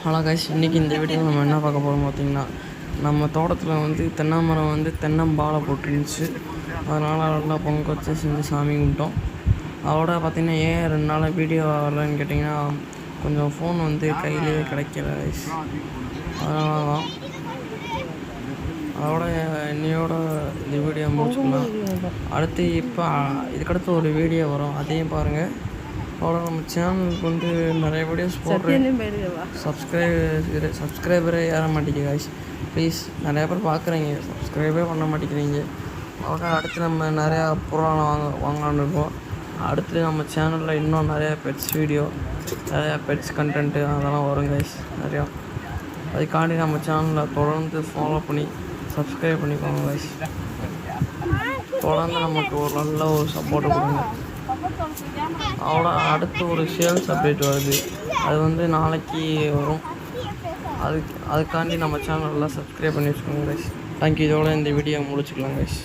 Hello guys, இன்றைக்கி இந்த வீடியோவில் நம்ம என்ன பார்க்க போகிறோம் பார்த்திங்கன்னா, நம்ம தோட்டத்தில் வந்து தென்னைமரம் வந்து தென்னம்பாலை போட்டுருந்துச்சு. அதனால் நல்லா பொங்க வச்சு செஞ்சு சாமி கும்பிட்டோம். அதோட பார்த்திங்கன்னா ஏன் 2 நாள் வீடியோ வரலன்னு கேட்டிங்கன்னா, கொஞ்சம் ஃபோன் வந்து கையிலே கிடைக்கல கைஸ். அதனால தான். அதோட என்னையோட இந்த வீடியோ முடிச்சுக்கலாம். அடுத்து இப்போ இதுக்கடுத்து ஒரு வீடியோ வரும், அதையும் பாருங்கள். அதோட நம்ம சேனலுக்கு வந்து நிறைய வீடியோஸ் போடுறேன். சப்ஸ்கிரைபரே ஏற மாட்டேங்குது காய்ஸ். ப்ளீஸ், நிறையா பேர் பார்க்குறீங்க, சப்ஸ்கிரைபே பண்ண மாட்டேங்கிறீங்க. அதோட அடுத்து நம்ம நிறையா பொருளான வாங்கலான்னு இருக்கோம். அடுத்து நம்ம சேனலில் இன்னும் நிறையா பெட்ஸ் வீடியோ, நிறையா பெட்ஸ் கண்டென்ட்டு அதெல்லாம் வரும் காய்ஸ் நிறையா. அதுக்காண்டி நம்ம சேனலில் தொடர்ந்து ஃபாலோ பண்ணி சப்ஸ்கிரைப் பண்ணிக்கோங்க காய்ஸ். தொடர்ந்து நமக்கு ஒரு நல்ல ஒரு சப்போர்ட்டு கொடுங்க. அதோட அடுத்து ஒரு சேல்ஸ் அப்டேட் வருது, அது வந்து நாளைக்கு வரும். அதுக்காண்டி நம்ம சேனலில் சப்ஸ்கிரைப் பண்ணி வச்சுக்கோங்க கைஸ். தேங்க்யூ. இதோட இந்த வீடியோ முடிச்சுக்கலாம் கைஸ்.